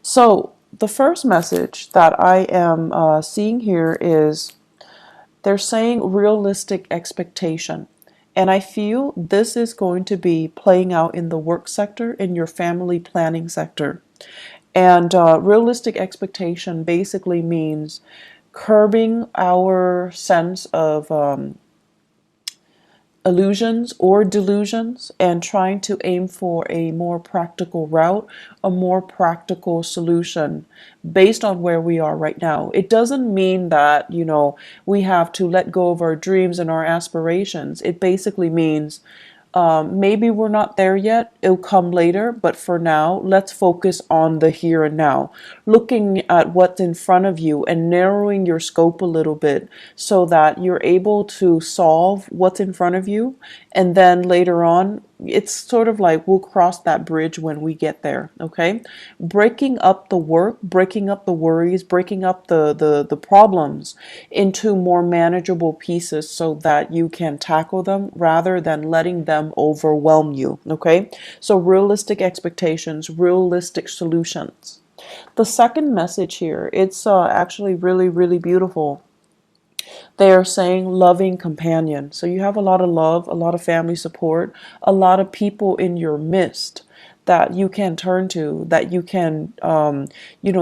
So the first message that I am seeing here is they're saying realistic expectation. And I feel this is going to be playing out in the work sector, in your family planning sector. And realistic expectation basically means curbing our sense of illusions or delusions and trying to aim for a more practical route, a more practical solution based on where we are right now. It doesn't mean that, we have to let go of our dreams and our aspirations. It basically means maybe we're not there yet. It'll come later, but for now, let's focus on the here and now, looking at what's in front of you and narrowing your scope a little bit so that you're able to solve what's in front of you. And then later on, it's sort of like we'll cross that bridge when we get there. Okay, breaking up the work, breaking up the worries, breaking up the problems into more manageable pieces so that you can tackle them rather than letting them overwhelm you. Okay, so realistic expectations, realistic solutions. The second message here, it's actually really, really beautiful. They are saying loving companion. So you have a lot of love, a lot of family support, a lot of people in your midst that you can turn to, that you can,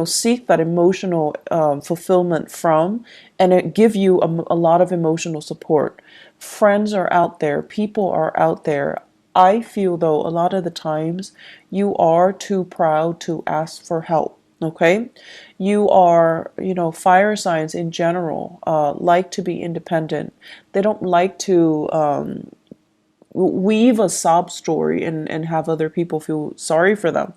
seek that emotional fulfillment from, and it give you a lot of emotional support. Friends are out there, people are out there. I feel though a lot of the times you are too proud to ask for help. Okay, you are, fire signs in general like to be independent. They don't like to weave a sob story and have other people feel sorry for them.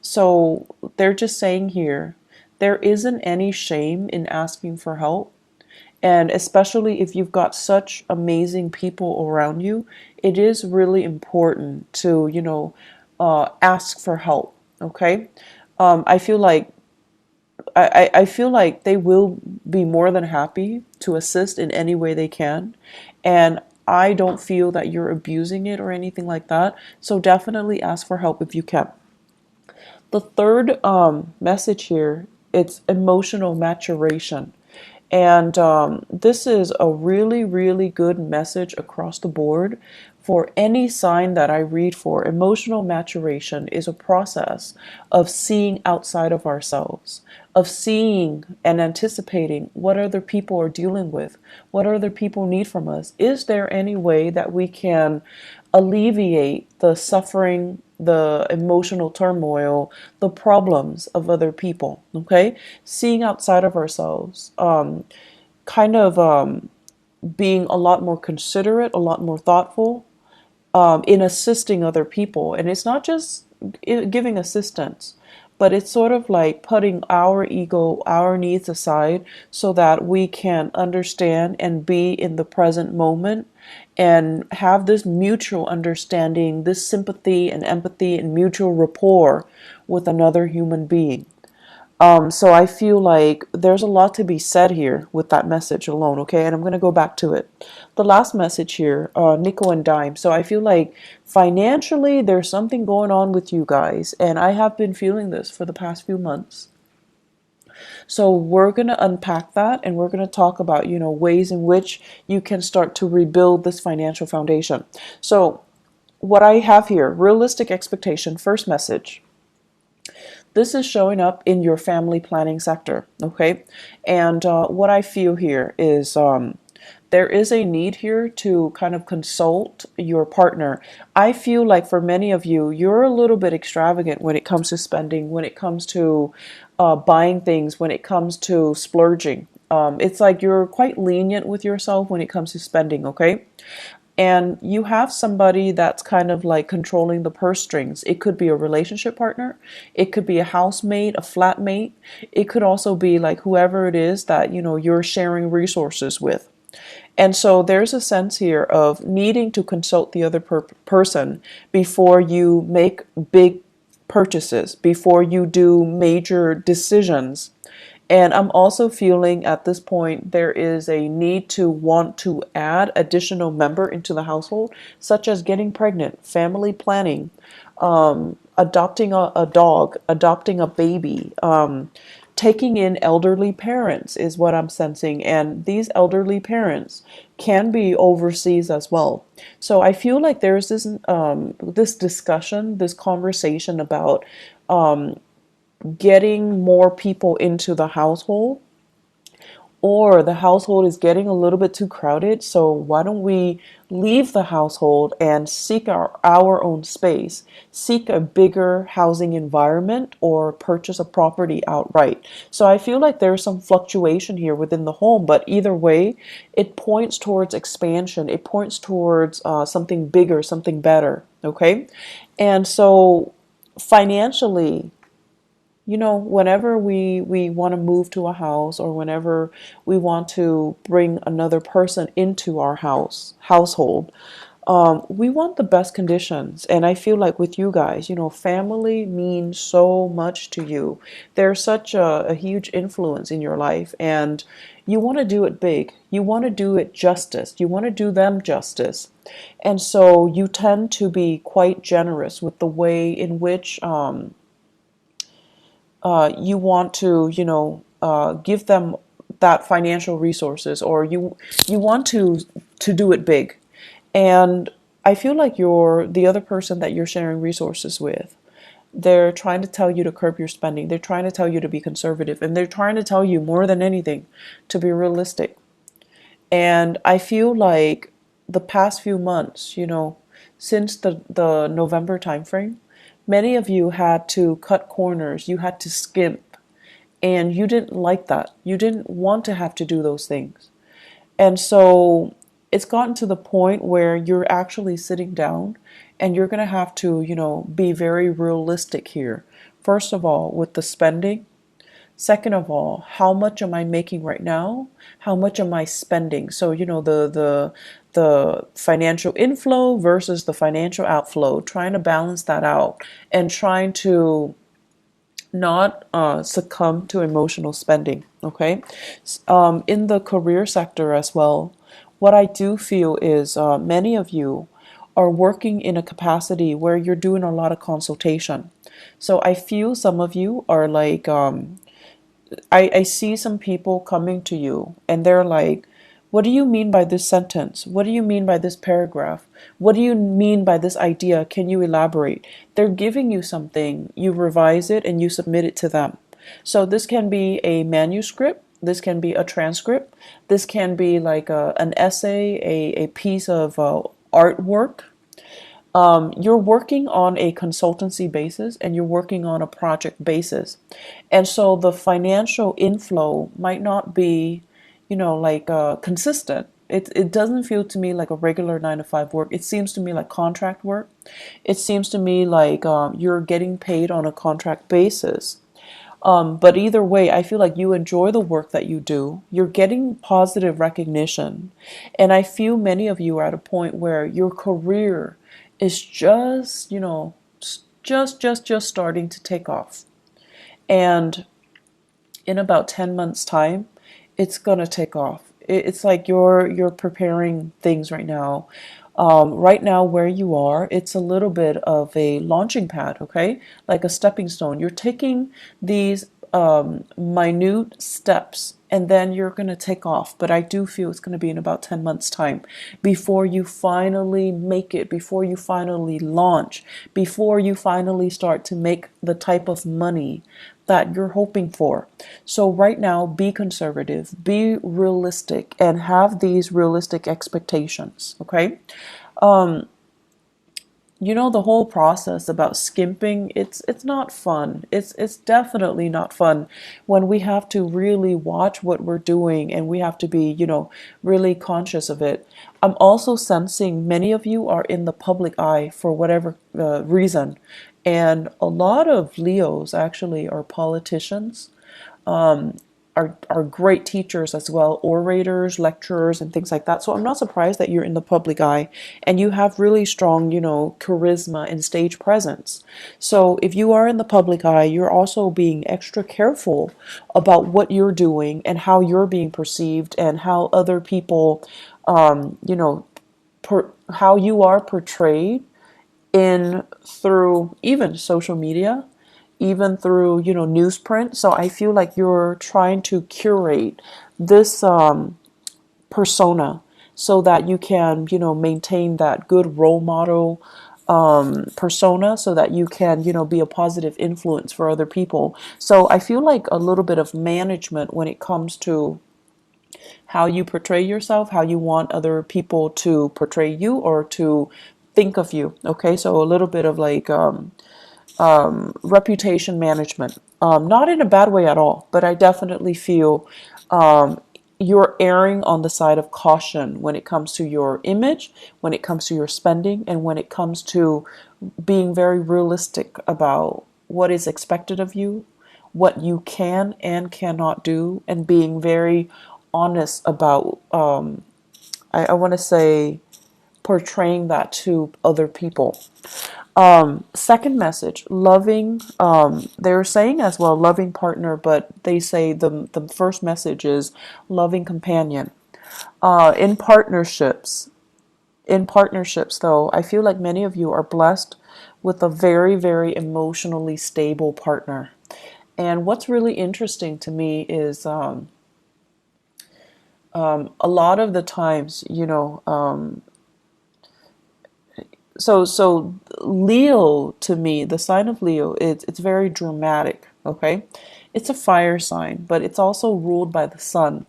So they're just saying here, there isn't any shame in asking for help. And especially if you've got such amazing people around you, it is really important to, ask for help. Okay. I feel like I feel like they will be more than happy to assist in any way they can. And I don't feel that you're abusing it or anything like that. So definitely ask for help if you can. The third message here, it's emotional maturation. And this is a really, really good message across the board for any sign that I read for. Emotional maturation is a process of seeing outside of ourselves, of seeing and anticipating what other people are dealing with, what other people need from us. Is there any way that we can alleviate the suffering, the emotional turmoil, the problems of other people? Okay, seeing outside of ourselves, kind of being a lot more considerate, a lot more thoughtful in assisting other people. And it's not just giving assistance, but it's sort of like putting our ego, our needs aside so that we can understand and be in the present moment and have this mutual understanding, this sympathy and empathy and mutual rapport with another human being. So I feel like there's a lot to be said here with that message alone, okay? And I'm going to go back to it. The last message here, nickel and dime. So I feel like financially there's something going on with you guys, and I have been feeling this for the past few months. So we're going to unpack that and we're going to talk about, ways in which you can start to rebuild this financial foundation. So what I have here, realistic expectation, first message. This is showing up in your family planning sector, okay? And what I feel here is there is a need here to kind of consult your partner. I feel like for many of you, you're a little bit extravagant when it comes to spending, when it comes to buying things, when it comes to splurging. It's like you're quite lenient with yourself when it comes to spending, okay? And you have somebody that's kind of like controlling the purse strings. It could be a relationship partner. It could be a housemate, a flatmate. It could also be like whoever it is that, you're sharing resources with. And so there's a sense here of needing to consult the other person before you make big purchases, before you do major decisions. And I'm also feeling at this point there is a need to want to add additional member into the household, such as getting pregnant, family planning, adopting a dog, adopting a baby, taking in elderly parents is what I'm sensing. And these elderly parents can be overseas as well. So I feel like there's this discussion, this conversation about getting more people into the household, or the household is getting a little bit too crowded. So why don't we leave the household and seek our own space, seek a bigger housing environment, or purchase a property outright? So I feel like there's some fluctuation here within the home, but either way, it points towards expansion. It points towards something bigger, something better. Okay. And so financially, whenever we want to move to a house, or whenever we want to bring another person into our household, we want the best conditions. And I feel like with you guys, family means so much to you. They're such a huge influence in your life, and you want to do it big. You want to do it justice. You want to do them justice. And so you tend to be quite generous with the way in which you want to, give them that financial resources, or you want to do it big. And I feel like the other person that you're sharing resources with, they're trying to tell you to curb your spending. They're trying to tell you to be conservative, and they're trying to tell you more than anything to be realistic. And I feel like the past few months, since the November timeframe, many of you had to cut corners, you had to skimp, and you didn't like that. You didn't want to have to do those things. And so it's gotten to the point where you're actually sitting down and you're going to have to, be very realistic here. First of all, with the spending. Second of all, how much am I making right now? How much am I spending? So, the financial inflow versus the financial outflow, trying to balance that out and trying to not succumb to emotional spending. Okay. In the career sector as well, what I do feel is many of you are working in a capacity where you're doing a lot of consultation. So I feel some of you are like, I see some people coming to you and they're like, what do you mean by this sentence? What do you mean by this paragraph? What do you mean by this idea? Can you elaborate? They're giving you something, you revise it, and you submit it to them. So this can be a manuscript, this can be a transcript, this can be like an essay, a piece of artwork. You're working on a consultancy basis and you're working on a project basis. And so the financial inflow might not be, like consistent. It doesn't feel to me like a regular 9 to 5 work. It seems to me like contract work. It seems to me like you're getting paid on a contract basis. But either way, I feel like you enjoy the work that you do. You're getting positive recognition. And I feel many of you are at a point where your career is just, just starting to take off. And in about 10 months time, it's going to take off. It's like you're preparing things right now. Right now, where you are, it's a little bit of a launching pad, okay? Like a stepping stone. You're taking these minute steps and then you're going to take off. But I do feel it's going to be in about 10 months' time before you finally make it, before you finally launch, before you finally start to make the type of money that you're hoping for. So right now, be conservative, be realistic, and have these realistic expectations, okay? The whole process about skimping, it's not fun. It's definitely not fun when we have to really watch what we're doing and we have to be, really conscious of it. I'm also sensing many of you are in the public eye for whatever reason. And a lot of Leos actually are politicians, are great teachers as well, orators, lecturers, and things like that. So I'm not surprised that you're in the public eye and you have really strong, charisma and stage presence. So if you are in the public eye, you're also being extra careful about what you're doing and how you're being perceived and how other people, how you are portrayed in through even social media, even through, newsprint. So I feel like you're trying to curate this persona so that you can, maintain that good role model persona, so that you can, be a positive influence for other people. So I feel like a little bit of management when it comes to how you portray yourself, how you want other people to portray you or to think of you. Okay, so a little bit of like reputation management. Not in a bad way at all, but I definitely feel you're erring on the side of caution when it comes to your image, when it comes to your spending, and when it comes to being very realistic about what is expected of you, what you can and cannot do, and being very honest about, I want to say, portraying that to other people. Second message, loving, they're saying as well, loving partner, but they say the first message is loving companion. In partnerships, though, I feel like many of you are blessed with a very, very emotionally stable partner. And what's really interesting to me is a lot of the times, so Leo, to me, the sign of Leo, it's very dramatic. Okay, it's a fire sign, but it's also ruled by the sun.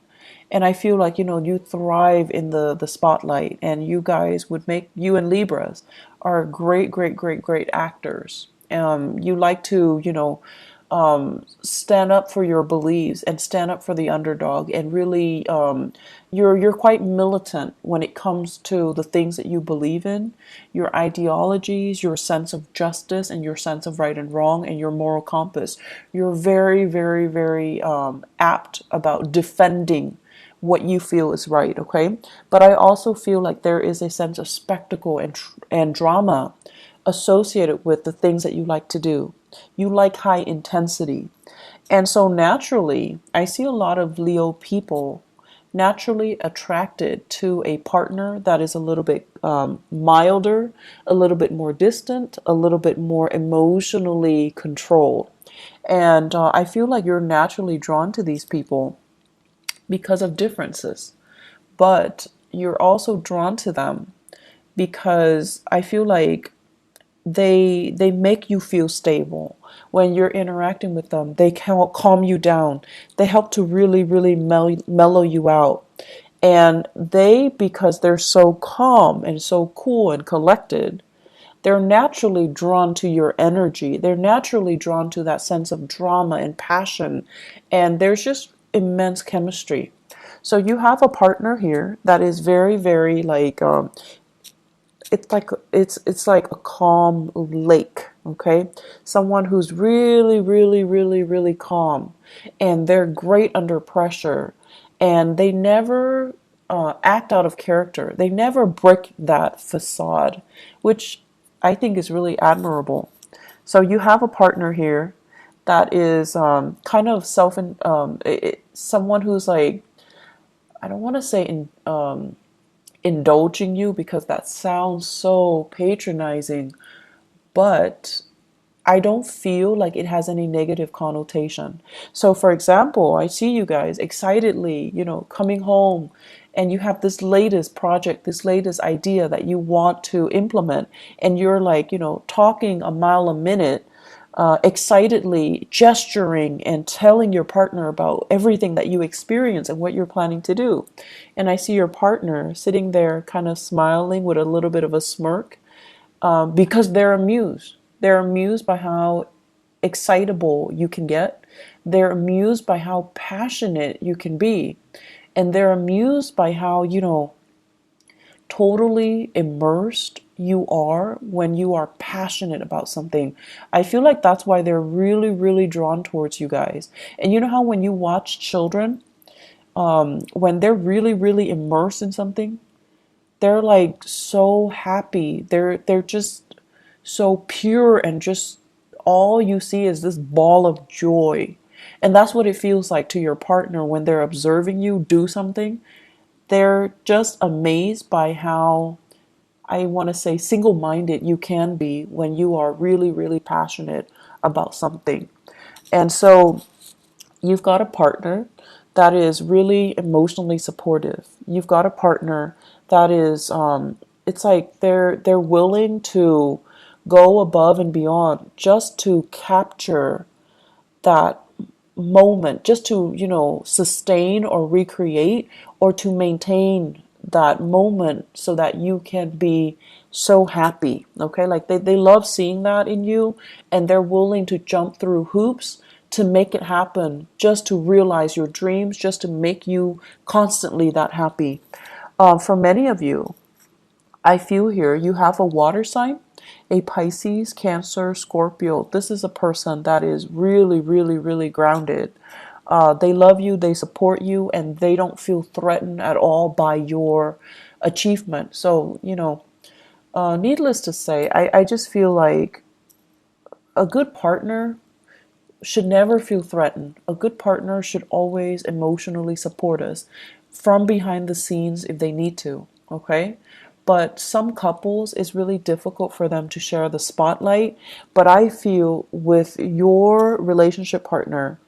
And I feel like, you thrive in the spotlight, and you guys would make, you and Libras are great, great, great, great actors. You like to, stand up for your beliefs and stand up for the underdog, and really, you're quite militant when it comes to the things that you believe in, your ideologies, your sense of justice, and your sense of right and wrong, and your moral compass. You're very, very, very apt about defending what you feel is right, okay? But I also feel like there is a sense of spectacle and drama associated with the things that you like to do. You like high intensity. And so naturally, I see a lot of Leo people naturally attracted to a partner that is a little bit milder, a little bit more distant, a little bit more emotionally controlled. And I feel like you're naturally drawn to these people because of differences, but you're also drawn to them because I feel like they make you feel stable when you're interacting with them. They calm you down. They help to really, really mellow you out. And they, because they're so calm and so cool and collected, they're naturally drawn to your energy. They're naturally drawn to that sense of drama and passion. And there's just immense chemistry. So you have a partner here that is very, very like it's like a calm lake, okay? Someone who's really, really, really, really calm, and they're great under pressure, and they never act out of character. They never break that facade, which I think is really admirable. So you have a partner here that is kind of someone who's like, I don't want to say indulging you because that sounds so patronizing, but I don't feel like it has any negative connotation. So, for example, I see you guys excitedly, coming home, and you have this latest project, this latest idea that you want to implement, and you're like, talking a mile a minute, excitedly gesturing and telling your partner about everything that you experience and what you're planning to do. And I see your partner sitting there kind of smiling with a little bit of a smirk, because they're amused. They're amused by how excitable you can get. They're amused by how passionate you can be. And they're amused by how, totally immersed you are when you are passionate about something. I feel like that's why they're really, really drawn towards you guys. And you know how when you watch children, when they're really, really immersed in something, they're like so happy. They're just so pure, and just all you see is this ball of joy. And that's what it feels like to your partner when they're observing you do something. They're just amazed by how, I want to say single-minded you can be when you are really, really passionate about something. And so you've got a partner that is really emotionally supportive. You've got a partner that is it's like they're willing to go above and beyond just to capture that moment, just to, sustain or recreate or to maintain that moment so that you can be so happy. Okay, like they love seeing that in you, and they're willing to jump through hoops to make it happen, just to realize your dreams, just to make you constantly that happy. For many of you, I feel here you have a water sign, a Pisces, Cancer, Scorpio. This is a person that is really, really, really grounded. They love you, they support you, and they don't feel threatened at all by your achievement. So, needless to say, I just feel like a good partner should never feel threatened. A good partner should always emotionally support us from behind the scenes if they need to, okay? But some couples, it's really difficult for them to share the spotlight. But I feel with your relationship partner,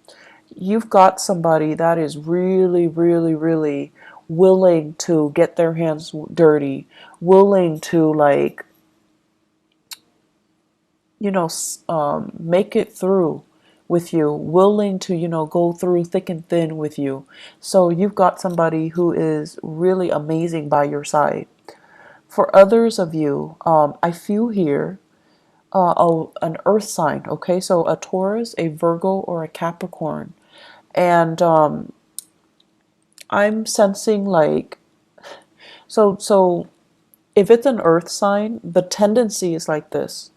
you've got somebody that is really, really, really willing to get their hands dirty, willing to, like, make it through with you, willing to, go through thick and thin with you. So you've got somebody who is really amazing by your side. For others of you, I feel here an earth sign, okay? So a Taurus, a Virgo, or a Capricorn. And I'm sensing like, so if it's an earth sign, the tendency is like this.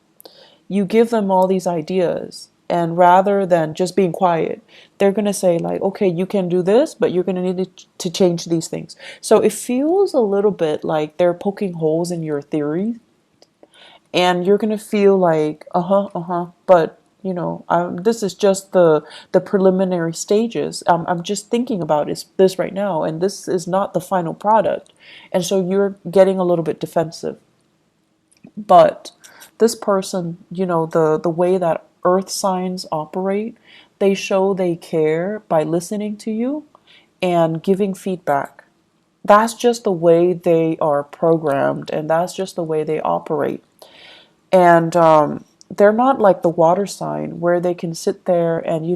You give them all these ideas, and rather than just being quiet, they're going to say like, okay, you can do this, but you're going to need to change these things. So it feels a little bit like they're poking holes in your theory, and you're going to feel like, but this is just the preliminary stages. I'm just thinking about this right now, and this is not the final product. And so you're getting a little bit defensive. But this person, the way that earth signs operate, they show they care by listening to you and giving feedback. That's just the way they are programmed, and that's just the way they operate. And they're not like the water sign where they can sit there and,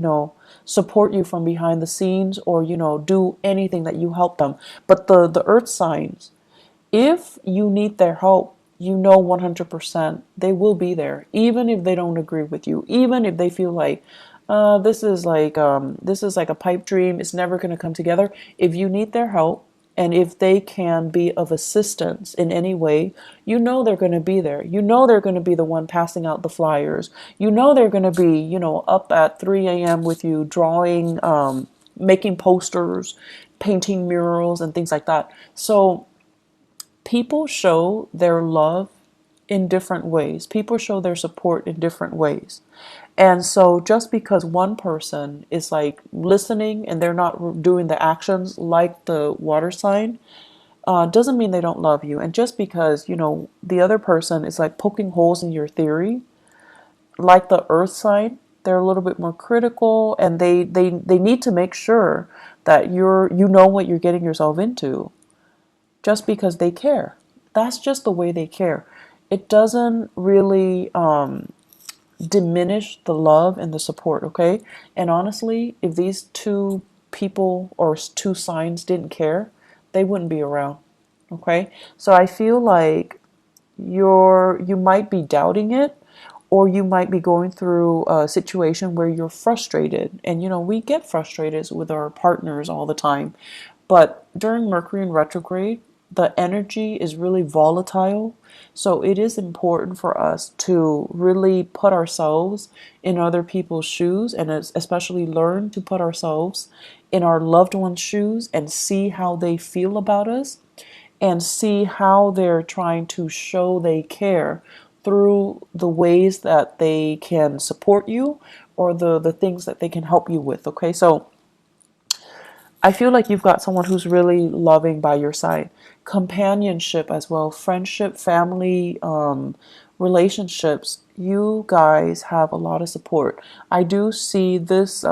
support you from behind the scenes or, do anything that you help them. But the earth signs, if you need their help, 100% they will be there, even if they don't agree with you, even if they feel like this is like a pipe dream, it's never going to come together. If you need their help, and if they can be of assistance in any way, they're going to be there. They're going to be the one passing out the flyers. They're going to be, up at 3 a.m. with you, drawing, making posters, painting murals, and things like that. So people show their love in different ways. People show their support in different ways. And so just because one person is like listening and they're not doing the actions like the water sign, doesn't mean they don't love you. And just because, the other person is like poking holes in your theory, like the earth sign, they're a little bit more critical, and they need to make sure that you know what you're getting yourself into, just because they care. That's just the way they care. It doesn't really diminish the love and the support, okay? And honestly, if these two people or two signs didn't care, they wouldn't be around, okay? So I feel like you might be doubting it, or you might be going through a situation where you're frustrated. And we get frustrated with our partners all the time. But during Mercury in retrograde, the energy is really volatile. So it is important for us to really put ourselves in other people's shoes, and especially learn to put ourselves in our loved ones' shoes and see how they feel about us, and see how they're trying to show they care through the ways that they can support you, or the things that they can help you with. Okay, so I feel like you've got someone who's really loving by your side. Companionship as well, friendship, family, relationships. You guys have a lot of support. I do see this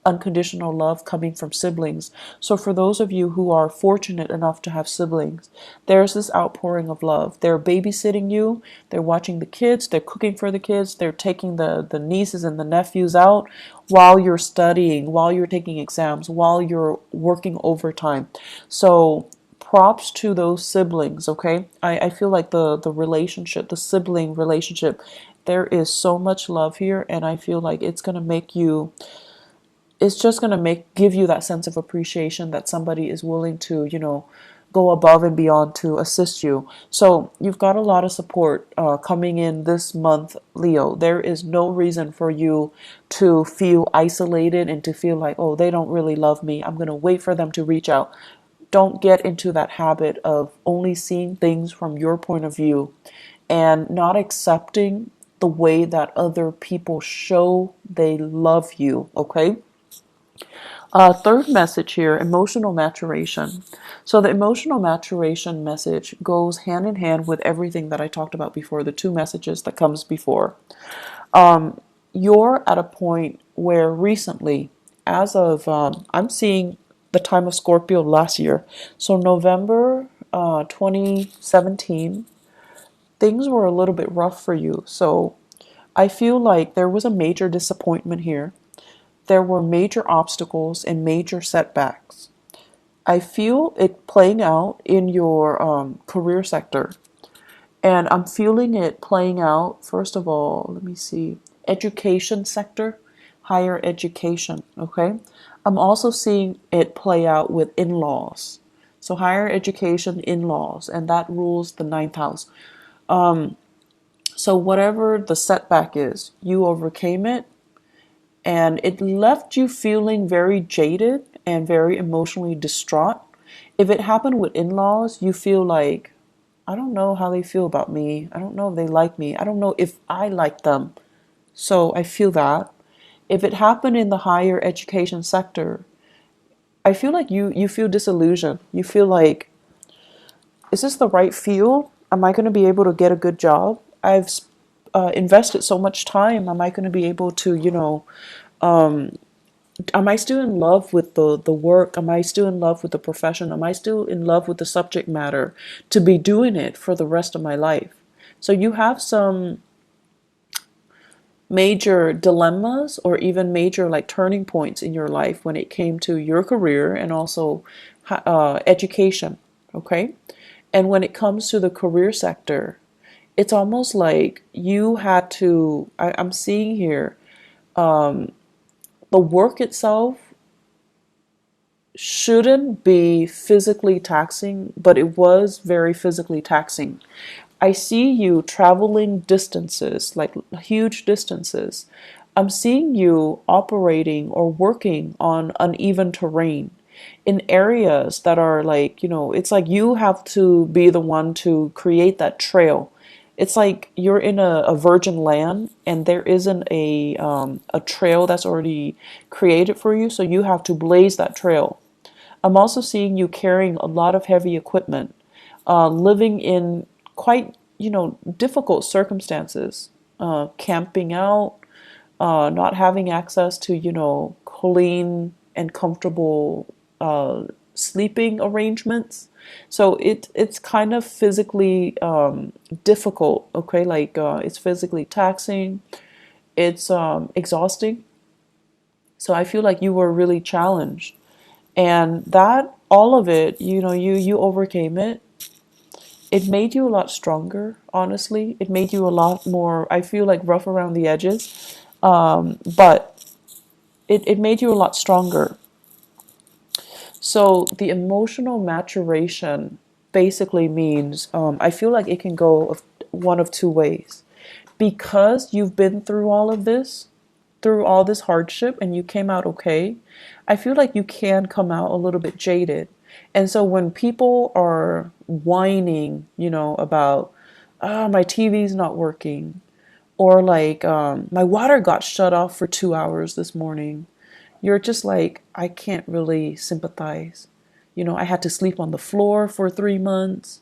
unconditional love coming from siblings. So, for those of you who are fortunate enough to have siblings, there's this outpouring of love. They're babysitting you, they're watching the kids, they're cooking for the kids, they're taking the nieces and the nephews out while you're studying, while you're taking exams, while you're working overtime. So, props to those siblings, okay? I feel like the relationship, the sibling relationship, there is so much love here, and I feel like it's just going to give you that sense of appreciation that somebody is willing to, go above and beyond to assist you. So you've got a lot of support coming in this month, Leo. There is no reason for you to feel isolated and to feel like, oh, they don't really love me, I'm going to wait for them to reach out. Don't get into that habit of only seeing things from your point of view and not accepting the way that other people show they love you, okay? Third message here, emotional maturation. So the emotional maturation message goes hand in hand with everything that I talked about before, the two messages that comes before. You're at a point where recently, as of, I'm seeing the time of Scorpio last year. So November 2017, things were a little bit rough for you. So I feel like there was a major disappointment here. There were major obstacles and major setbacks. I feel it playing out in your career sector. And I'm feeling it playing out, first of all, let me see, education sector, higher education, okay? I'm also seeing it play out with in laws. So, higher education, in laws, and that rules the ninth house. So, whatever the setback is, you overcame it, and it left you feeling very jaded and very emotionally distraught. If it happened with in laws, you feel like, I don't know how they feel about me. I don't know if they like me. I don't know if I like them. So I feel that. If it happened in the higher education sector, I feel like you feel disillusioned. You feel like, is this the right field? Am I going to be able to get a good job? I've invested so much time. Am I going to be able to, am I still in love with the work? Am I still in love with the profession? Am I still in love with the subject matter to be doing it for the rest of my life? So you have some major dilemmas or even major like turning points in your life when it came to your career and also education, okay? And when it comes to the career sector, it's almost like you had to, I'm seeing here, the work itself shouldn't be physically taxing, but it was very physically taxing. I see you traveling distances, like huge distances. I'm seeing you operating or working on uneven terrain in areas that are like, it's like you have to be the one to create that trail. It's like you're in a virgin land and there isn't a trail that's already created for you, so you have to blaze that trail. I'm also seeing you carrying a lot of heavy equipment, living in quite, difficult circumstances, camping out, not having access to, clean and comfortable sleeping arrangements. So it's kind of physically difficult, okay? Like it's physically taxing, it's exhausting. So I feel like you were really challenged. And that, all of it, you overcame it. It made you a lot stronger, honestly. It made you a lot more, I feel like, rough around the edges. But it made you a lot stronger. So the emotional maturation basically means, I feel like it can go of one of two ways. Because you've been through all of this, through all this hardship, and you came out okay, I feel like you can come out a little bit jaded. And so when people are whining, about, my TV's not working, or like, my water got shut off for 2 hours this morning, you're just like, I can't really sympathize. I had to sleep on the floor for 3 months.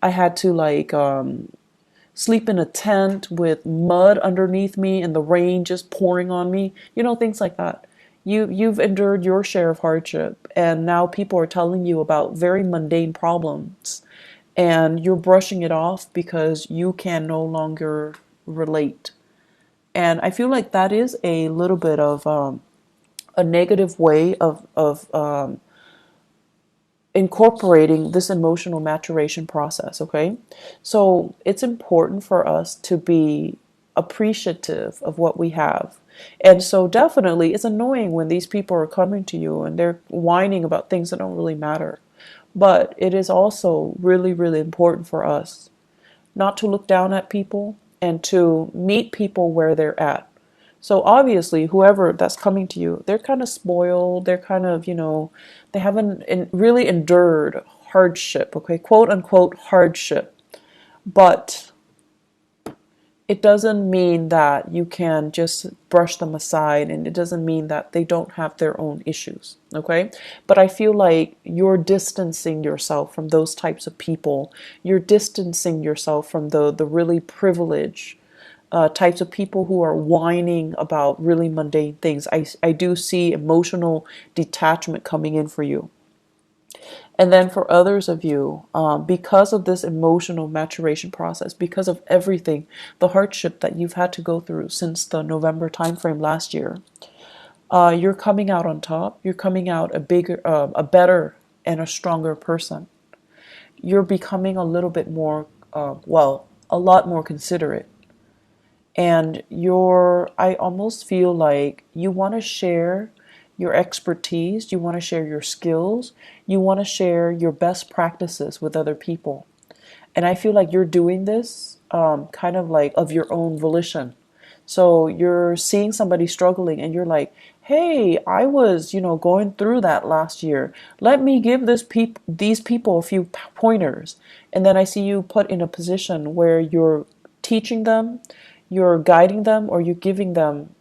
I had to sleep in a tent with mud underneath me and the rain just pouring on me, things like that. You've endured your share of hardship, and now people are telling you about very mundane problems, and you're brushing it off because you can no longer relate. And I feel like that is a little bit of a negative way of incorporating this emotional maturation process, okay? So it's important for us to be appreciative of what we have. And so definitely it's annoying when these people are coming to you and they're whining about things that don't really matter. But it is also really, really important for us not to look down at people and to meet people where they're at. So obviously, whoever that's coming to you, they're kind of spoiled. They're kind of, they haven't really endured hardship, okay, quote unquote hardship. But it doesn't mean that you can just brush them aside, and it doesn't mean that they don't have their own issues, okay? But I feel like you're distancing yourself from those types of people. You're distancing yourself from the really privileged types of people who are whining about really mundane things. I do see emotional detachment coming in for you. And then for others of you, because of this emotional maturation process, because of everything, the hardship that you've had to go through since the November timeframe last year, you're coming out on top. You're coming out a bigger, a better, and a stronger person. You're becoming a little bit more, a lot more considerate. And I almost feel like you want to share your expertise, you want to share your skills, you want to share your best practices with other people. And I feel like you're doing this kind of like of your own volition. So you're seeing somebody struggling and you're like, hey, I was, going through that last year. Let me give these people a few pointers. And then I see you put in a position where you're teaching them, you're guiding them, or you're giving them,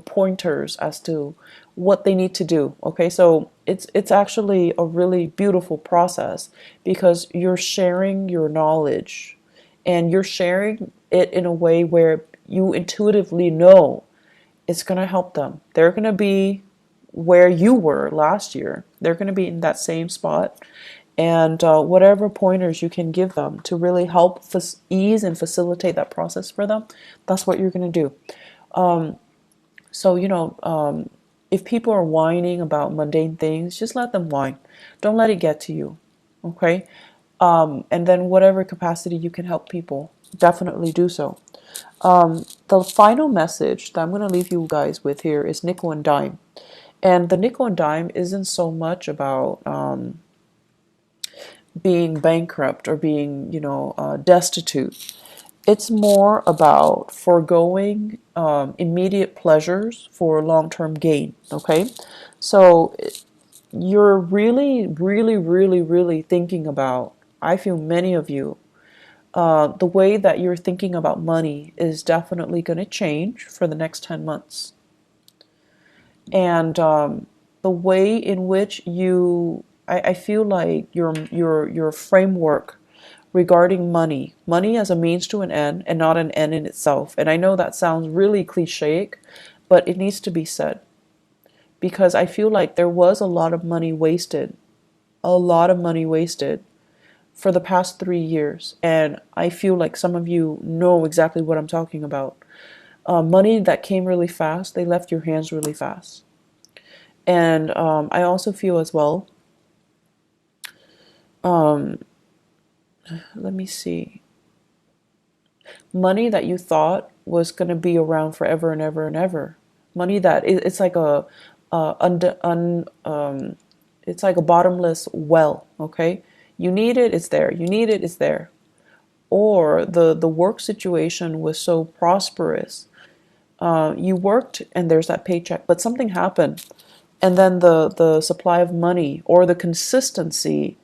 pointers as to what they need to do. Okay, so it's actually a really beautiful process because you're sharing your knowledge, and you're sharing it in a way where you intuitively know it's going to help them. They're going to be where you were last year. They're going to be in that same spot. And whatever pointers you can give them to really help ease and facilitate that process for them, that's what you're going to do. So, if people are whining about mundane things, just let them whine. Don't let it get to you. Okay? And then, whatever capacity you can help people, definitely do so. The final message that I'm going to leave you guys with here is nickel and dime. And the nickel and dime isn't so much about being bankrupt or being, destitute. It's more about foregoing immediate pleasures for long-term gain. Okay, so you're really, really, really, really thinking about. I feel many of you. The way that you're thinking about money is definitely going to change for the next 10 months. And the way in which I feel like your framework regarding money as a means to an end and not an end in itself. And I know that sounds really cliche, but it needs to be said because I feel like there was a lot of money wasted, a lot of money wasted for the past 3 years. And I feel like some of you know exactly what I'm talking about. Money that came really fast, they left your hands really fast. And I also feel as well, let me see, money that you thought was going to be around forever and ever and ever. Money that it's like it's like a bottomless well. Okay, you need it, it's there. You need it, it's there. Or the work situation was so prosperous. You worked and there's that paycheck, but something happened, and then the supply of money or the consistency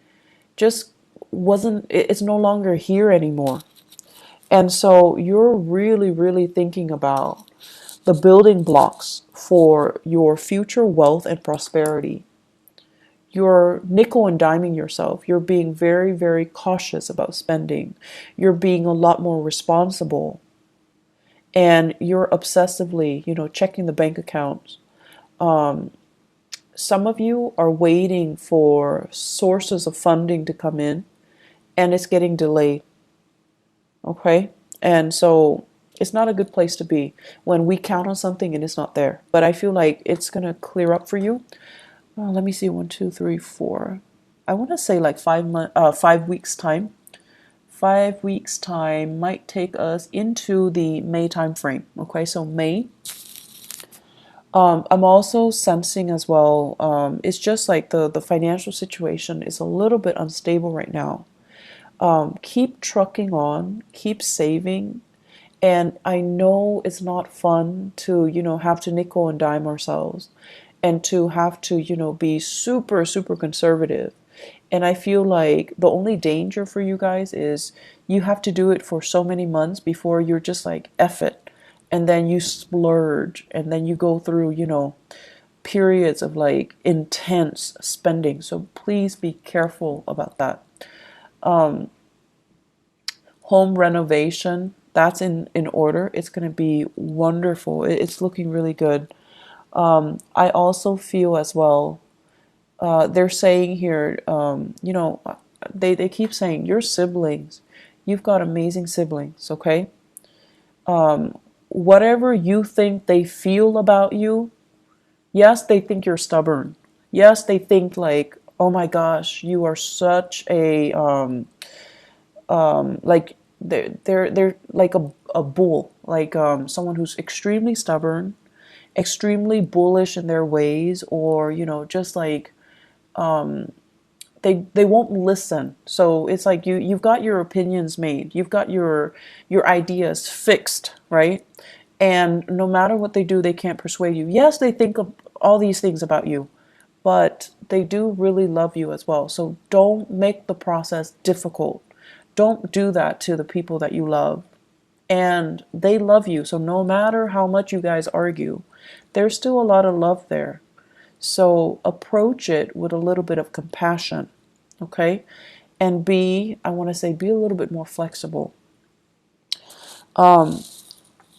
just wasn't. It's no longer here anymore. And so you're really, really thinking about the building blocks for your future wealth and prosperity. You're nickel and diming yourself. You're being very, very cautious about spending. You're being a lot more responsible. And you're obsessively, checking the bank accounts. Some of you are waiting for sources of funding to come in, and it's getting delayed. Okay? And so it's not a good place to be when we count on something and it's not there. But I feel like it's going to clear up for you. Let me see, 1, 2, 3, 4. I want to say like 5 weeks time. 5 weeks time might take us into the May time frame. Okay, so May. I'm also sensing as well. It's just like the financial situation is a little bit unstable right now. Keep trucking on, keep saving. And I know it's not fun to, have to nickel and dime ourselves and to have to, be super, super conservative. And I feel like the only danger for you guys is you have to do it for so many months before you're just like, F it. And then you splurge and then you go through, periods of like intense spending. So please be careful about that. Home renovation, that's in order. It's going to be wonderful. It's looking really good. I also feel as well, they're saying here, they keep saying your siblings, you've got amazing siblings, okay? Whatever you think they feel about you, yes, they think you're stubborn. Yes, they think like, oh my gosh, you are such a, like, they're like a bull, like someone who's extremely stubborn, extremely bullish in their ways, or, just like, they won't listen. So it's like you've got your opinions made. You've got your ideas fixed, right? And no matter what they do, they can't persuade you. Yes, they think of all these things about you, but they do really love you as well. So don't make the process difficult. Don't do that to the people that you love. And they love you. So no matter how much you guys argue, there's still a lot of love there. So approach it with a little bit of compassion, okay? And I want to say, be a little bit more flexible.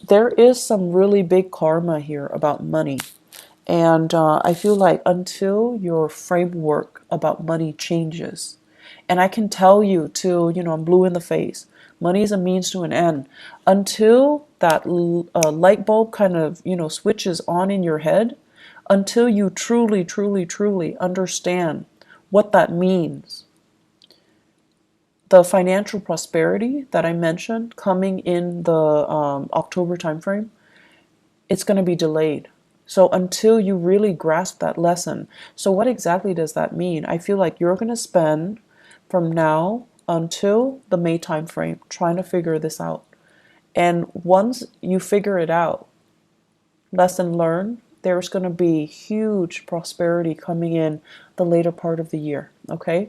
There is some really big karma here about money. And I feel like until your framework about money changes, and I can tell you too, I'm blue in the face. Money is a means to an end. Until that light bulb kind of, switches on in your head, until you truly, truly, truly understand what that means. The financial prosperity that I mentioned coming in the October timeframe, it's going to be delayed. So until you really grasp that lesson. So what exactly does that mean? I feel like you're going to spend from now until the May timeframe trying to figure this out. And once you figure it out, lesson learned, there's going to be huge prosperity coming in the later part of the year, okay?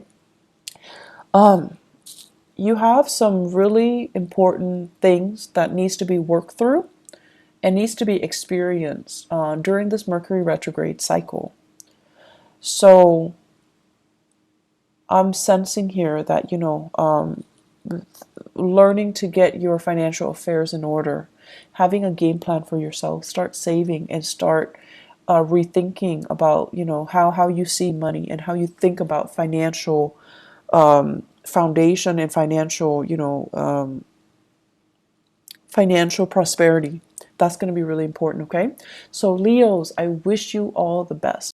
You have some really important things that needs to be worked through and needs to be experienced during this Mercury retrograde cycle. So I'm sensing here that, learning to get your financial affairs in order, having a game plan for yourself, start saving and start rethinking about, how you see money and how you think about financial foundation and financial prosperity. That's going to be really important, okay? So Leos, I wish you all the best.